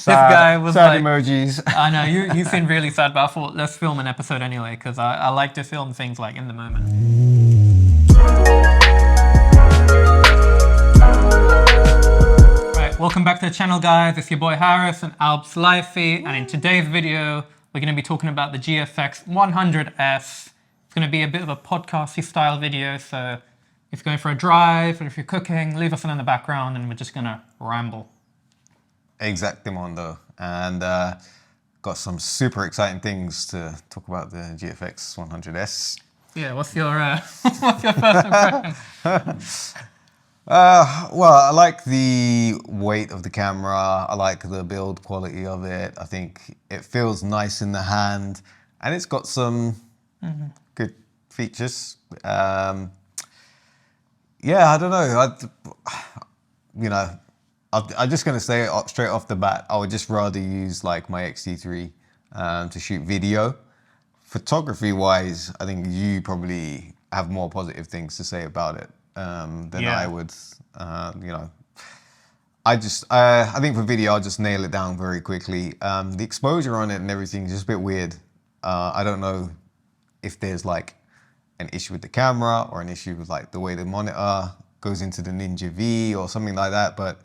This guy was sad like, emojis. I know, you seemed really sad, but I thought, let's film an episode anyway, because I like to film things like in the moment. Right, welcome back to the channel, guys. It's your boy Harris and Alps Lifey, and in today's video, we're going to be talking about the GFX100s. It's going to be a bit of a podcasty style video, so if you're going for a drive, or if you're cooking, leave us on in the background, and we're just going to ramble. Exactimo, and got some super exciting things to talk about the GFX100s. Yeah, what's your what's your first impression? Well, I like the weight of the camera. I like the build quality of it. I think it feels nice in the hand, and it's got some good features. Yeah, I don't know. I'm just going to say it straight off the bat, I would just rather use like my X-T3 to shoot video. Photography-wise, I think you probably have more positive things to say about it than I would. I think for video, I'll just nail it down very quickly. The exposure on it and everything is just a bit weird. I don't know if there's like an issue with the camera or an issue with like the way the monitor goes into the Ninja V or something like that, but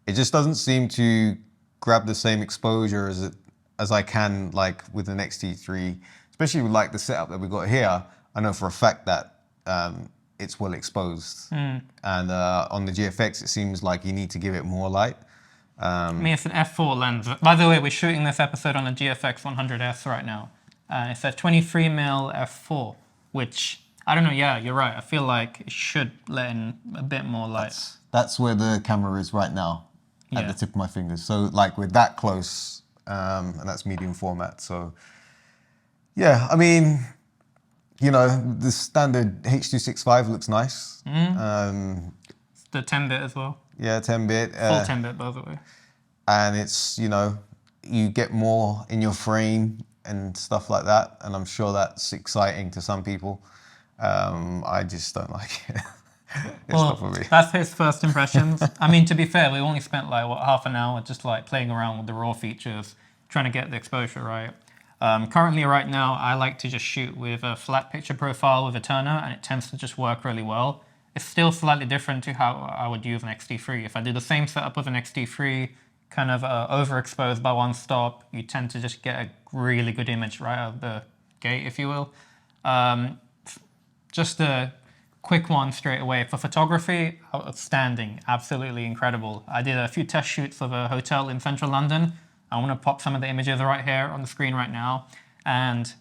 it just doesn't seem to grab the same exposure as I can like with an X-T3, especially with like the setup that we got here. I know for a fact that it's well exposed, and on the GFX it seems like you need to give it more light. I mean, it's an f4 lens. By the way, we're shooting this episode on a GFX100s right now. It's a 23mm f4, which I don't know. Yeah, you're right. I feel like it should let in a bit more light. That's where the camera is right now. At the tip of my fingers. So like we're that close, and that's medium format. So yeah, I mean, you know, the standard H.265 looks nice. The 10-bit as well. Yeah, 10-bit. Full 10-bit, by the way. And it's, you know, you get more in your frame and stuff like that. And I'm sure that's exciting to some people. I just don't like it. It's not for me. That's his first impressions. I mean, to be fair, we only spent like, half an hour just like playing around with the raw features, trying to get the exposure right. Currently, right now, I like to just shoot with a flat picture profile with a Turner, and it tends to just work really well. It's still slightly different to how I would use an X-T3. If I do the same setup with an X-T3, kind of overexposed by one stop, you tend to just get a really good image right out of the gate, if you will. Just a quick one straight away. For photography, outstanding, absolutely incredible. I did a few test shoots of a hotel in central London. I want to pop some of the images right here on the screen right now. And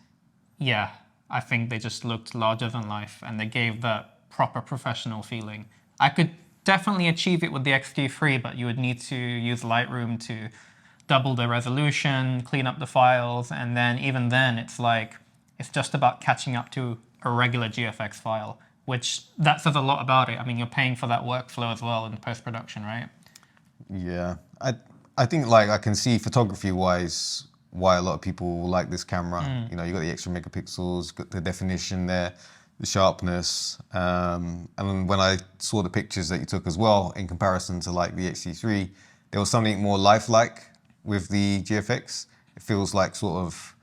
yeah, I think they just looked larger than life and they gave that proper professional feeling. I could definitely achieve it with the X-T3, but you would need to use Lightroom to double the resolution, clean up the files, and then even then it's like, it's just about catching up to a regular GFX file, which that says a lot about it. I mean, you're paying for that workflow as well in post-production, right? Yeah, I think like I can see photography-wise why a lot of people like this camera. You know, you got the extra megapixels, got the definition there, the sharpness, and when I saw the pictures that you took as well in comparison to like the X-T3, there was something more lifelike with the GFX. It feels like sort of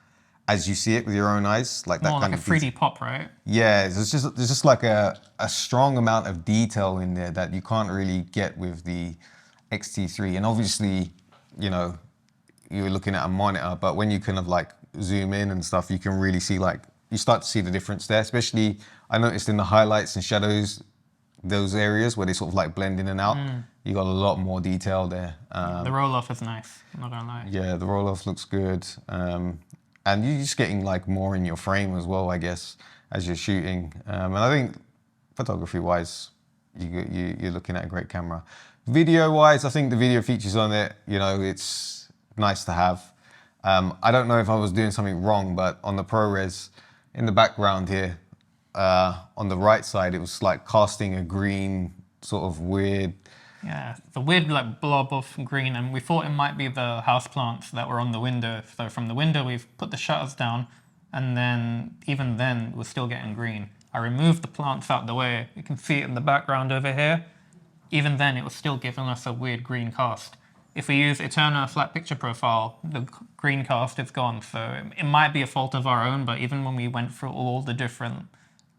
as you see it with your own eyes, like that more kind like of a 3D pop, right? Yeah, there's just like a strong amount of detail in there that you can't really get with the X-T3. And obviously, you know, you're looking at a monitor, but when you kind of like zoom in and stuff, you can really see like, you start to see the difference there. Especially, I noticed in the highlights and shadows, those areas where they sort of like blend in and out, you got a lot more detail there. The roll-off is nice, I'm not gonna lie. Yeah, the roll-off looks good. And you're just getting like more in your frame as well, I guess, as you're shooting. And I think photography-wise, you're looking at a great camera. Video-wise, I think the video features on it, you know, it's nice to have. I don't know if I was doing something wrong, but on the ProRes, in the background here, on the right side, it was like casting a green sort of weird. Yeah, the weird like blob of green, and we thought it might be the houseplants that were on the window. So from the window, we've put the shutters down, and then even then, we're still getting green. I removed the plants out the way. You can see it in the background over here. Even then, it was still giving us a weird green cast. if we use Eterna flat picture profile, the green cast is gone. So it might be a fault of our own, but even when we went through all the different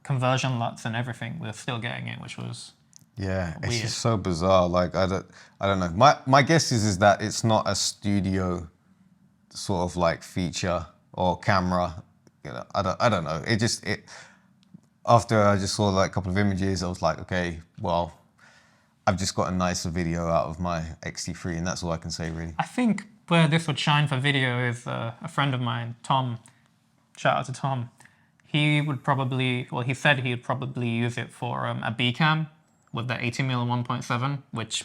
conversion LUTs and everything, we're still getting it, which was Yeah, it's weird. just so bizarre. Like I don't know. My guess is that it's not a studio sort of like feature or camera. You know, I don't know. It after I just saw like a couple of images, I was like, okay, well, I've just got a nicer video out of my X-T3, and that's all I can say really. I think where this would shine for video is a friend of mine, Tom. Shout out to Tom. He would probably, well, he said he would probably use it for a B cam with the 80mm 1.7, which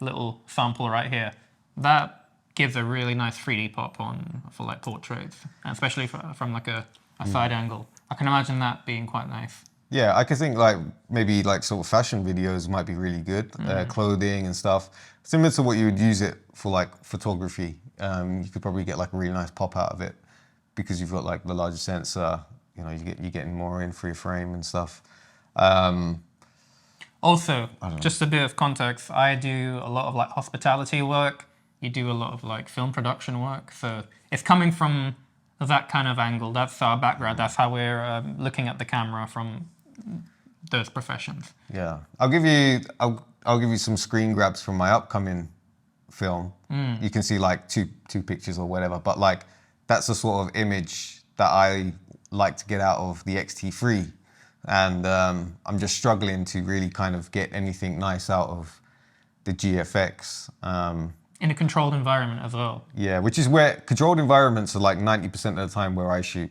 little sample right here, that gives a really nice 3D pop on for like portraits, and especially from like a side angle. I can imagine that being quite nice. Yeah, I could think like maybe like sort of fashion videos might be really good, clothing and stuff. Similar to what you would use it for like photography. You could probably get like a really nice pop out of it because you've got like the larger sensor. You know, you're getting more in for your frame and stuff. Also, just a bit of context, I do a lot of like hospitality work. You do a lot of like film production work. So it's coming from that kind of angle. That's our background. That's how we're looking at the camera from those professions. Yeah, I'll give you some screen grabs from my upcoming film. You can see like two pictures or whatever, but like that's the sort of image that I like to get out of the X-T3, and I'm just struggling to really kind of get anything nice out of the GFX. In a controlled environment as well. Yeah, which is where controlled environments are like 90% of the time where I shoot.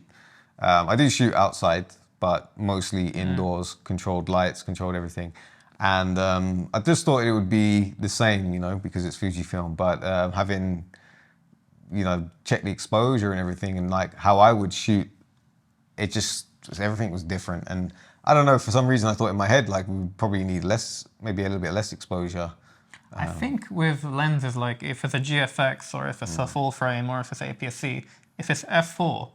I do shoot outside, but mostly indoors, controlled lights, controlled everything. And I just thought it would be the same, you know, because it's Fujifilm, but having, you know, checked the exposure and everything and like how I would shoot, it just, everything was different. And I don't know, for some reason I thought in my head, like we would probably need less, maybe a little bit less exposure. I think with lenses, like if it's a GFX or if it's a full frame or if it's APS-C, if it's f4,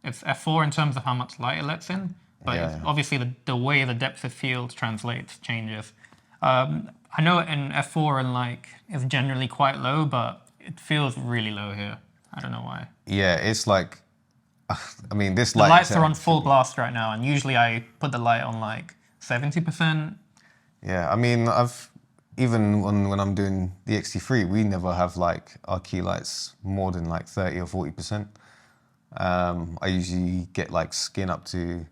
it's f4 in terms of how much light it lets in, but obviously the way the depth of field translates changes. I know in f4 and like it's generally quite low, but it feels really low here. I don't know why. Yeah, it's like, I mean, this the light... The lights are on full blast right now, and usually I put the light on like 70%. Yeah, I mean, even when I'm doing the X-T3, we never have like our key lights more than like 30 or 40%. I usually get like skin up to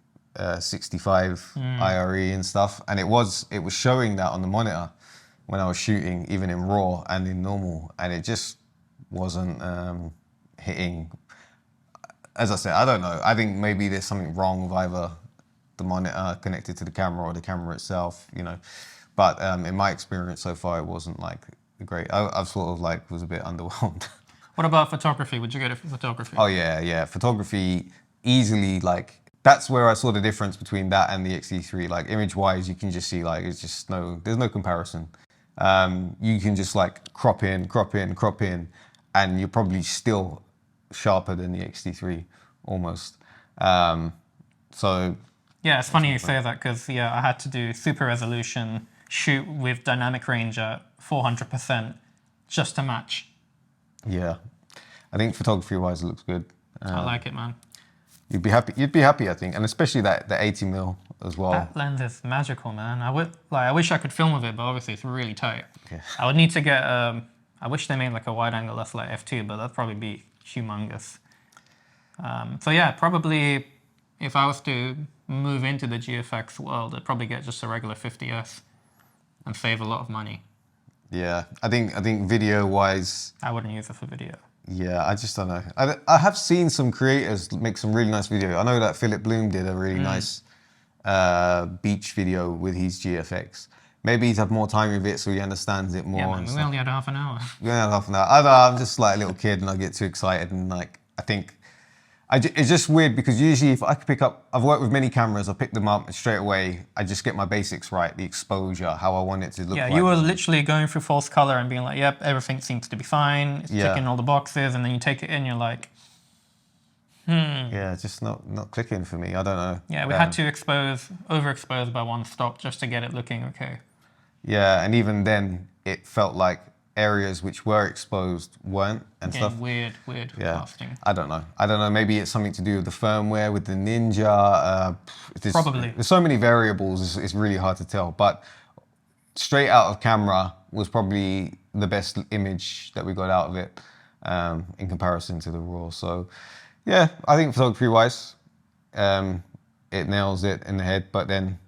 65 IRE and stuff, and it was showing that on the monitor when I was shooting, even in RAW and in normal, and it just wasn't hitting. As I said, I don't know. I think maybe there's something wrong with either the monitor connected to the camera or the camera itself, you know. But in my experience so far, it wasn't like great. I've sort of like was a bit underwhelmed. What about photography? Would you get it for photography? Oh yeah. Photography easily, like that's where I saw the difference between that and the X-T3. Like image-wise, you can just see like it's just there's no comparison. You can just like crop in, and you're probably still sharper than the X-T3 almost. So yeah, it's funny you say that because I had to do super resolution shoot with dynamic range at 400% just to match. Yeah, I think photography-wise, it looks good. I like it, man. You'd be happy, I think, and especially the 80mm as well. That lens is magical, man. I wish I could film with it, but obviously it's really tight. Yeah. I would need to get. I wish they made like a wide angle that's like f2, but that'd probably be humongous. So yeah, probably if I was to move into the GFX world, I'd probably get just a regular 50S and save a lot of money. Yeah, I think video-wise, I wouldn't use it for video. Yeah, I just don't know. I have seen some creators make some really nice video. I know that Philip Bloom did a really nice beach video with his GFX. Maybe he's had more time with it, so he understands it more. Yeah, man, we only had half an hour. We only had half an hour. I know, I'm just like a little kid and I get too excited and like, I think, it's just weird because usually if I could pick up, I've worked with many cameras, I pick them up and straight away, I just get my basics right, the exposure, how I want it to look like. Yeah, you were literally going through false color and being like, yep, everything seems to be fine, it's ticking all the boxes, and then you take it in, you're like, Yeah, it's just not clicking for me, I don't know. Yeah, we had to overexpose by one stop just to get it looking okay. Yeah, and even then, it felt like areas which were exposed weren't and Again, stuff. weird Yeah, casting. I don't know. Maybe it's something to do with the firmware, with the Ninja. Probably. There's so many variables. It's really hard to tell. But straight out of camera was probably the best image that we got out of it in comparison to the RAW. So yeah, I think photography-wise, it nails it in the head. But then,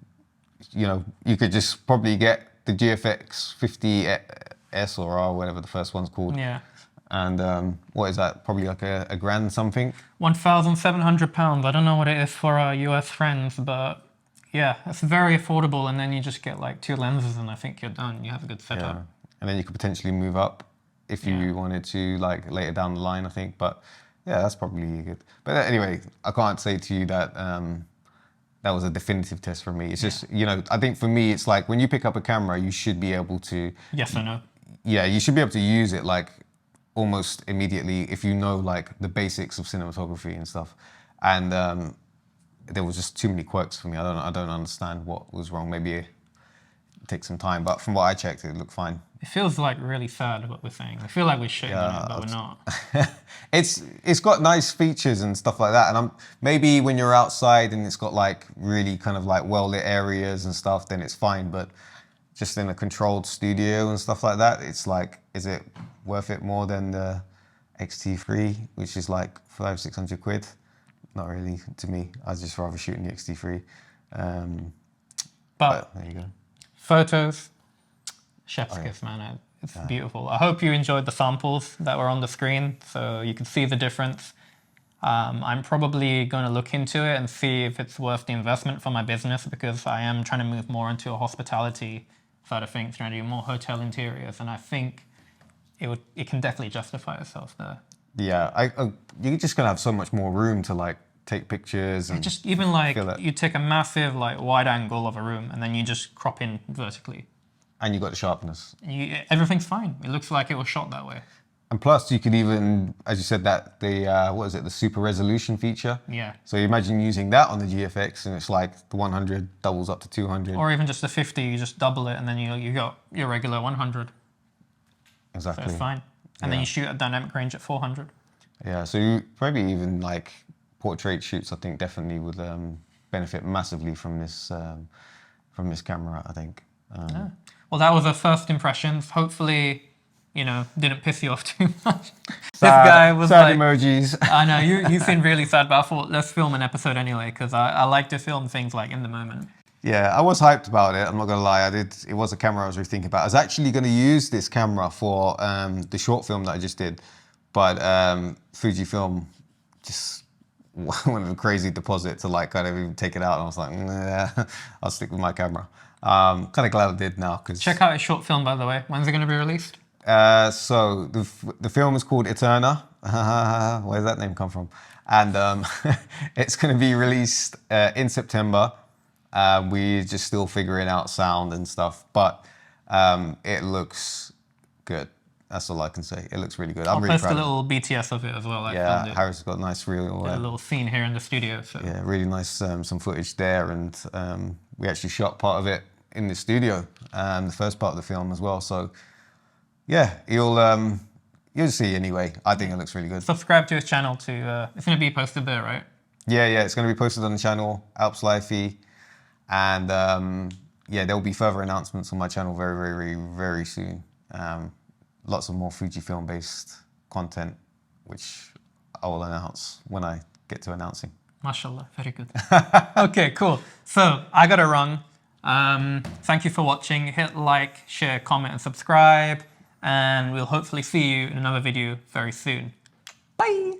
you know, you could just probably get the GFX100s or R, whatever the first one's called. Yeah. And what is that? Probably like a grand something. £1,700. I don't know what it is for our US friends, but yeah, it's very affordable. And then you just get like 2 lenses, and I think you're done. You have a good setup. Yeah. And then you could potentially move up if you wanted to, like later down the line, I think. But yeah, that's probably good. But anyway, I can't say to you that that was a definitive test for me. It's just, you know, I think for me, it's like when you pick up a camera, you should be able to. Yes or no? Yeah, you should be able to use it like almost immediately if you know like the basics of cinematography and stuff. And there was just too many quirks for me. I don't understand what was wrong. Maybe it takes some time, but from what I checked, it looked fine. It feels like really sad what we're saying. I feel like we're shitting on it, but we're not. It's got nice features and stuff like that. And maybe when you're outside and it's got like really kind of like well lit areas and stuff, then it's fine. But just in a controlled studio and stuff like that, it's like, is it worth it more than the XT3, which is like 500-600 quid? Not really to me. I'd just rather shoot in the XT3. But there you go. Photos, chef's kiss, man. It's beautiful. I hope you enjoyed the samples that were on the screen so you can see the difference. I'm probably going to look into it and see if it's worth the investment for my business, because I am trying to move more into a hospitality side of things, trying to do more hotel interiors, and I think it can definitely justify itself there. Yeah, you're just going to have so much more room to like take pictures and just even like you take a massive like wide angle of a room and then you just crop in vertically. And you got the sharpness. Everything's fine. It looks like it was shot that way. And plus, you could even, as you said, that the what is it, the super resolution feature. Yeah. So you imagine using that on the GFX, and it's like the 100 doubles up to 200. Or even just the 50, you just double it, and then you got your regular 100. Exactly. So it's fine. And then you shoot at dynamic range at 400. Yeah. So you probably even like portrait shoots, I think, definitely would benefit massively from this camera, I think. Well, that was our first impressions. Hopefully, you know, didn't piss you off too much. This guy was sad like, emojis. I know, you seemed really sad, but I thought, let's film an episode anyway, because I like to film things like in the moment. Yeah, I was hyped about it. I'm not gonna lie. It was a camera I was really thinking about. I was actually gonna use this camera for the short film that I just did, but Fuji Film just went a crazy deposit to like kind of even take it out. And I was like, nah, I'll stick with my camera. Kind of glad I did now, because Check out his short film, by the way. When's it going to be released? So the film is called Eterna. Where's that name come from? And it's going to be released in September. We're just still figuring out sound and stuff, but it looks good. That's all I can say. It looks really good. I'm really proud. I'll post a little BTS of it as well. Yeah, Harris has got a nice reel. A little scene here in the studio. So. Yeah, really nice some footage there, and we actually shot part of it in the studio, the first part of the film as well. So yeah, you'll see anyway. I think it looks really good. Subscribe to his channel too. It's going to be posted there, right? Yeah, it's going to be posted on the channel, Alps Lifey, and yeah, there will be further announcements on my channel very, very, very soon. Lots of more Fujifilm based content, which I will announce when I get to announcing. MashaAllah, very good. Okay, cool. So I got it wrong. Thank you for watching. Hit like, share, comment, and subscribe. And we'll hopefully see you in another video very soon. Bye.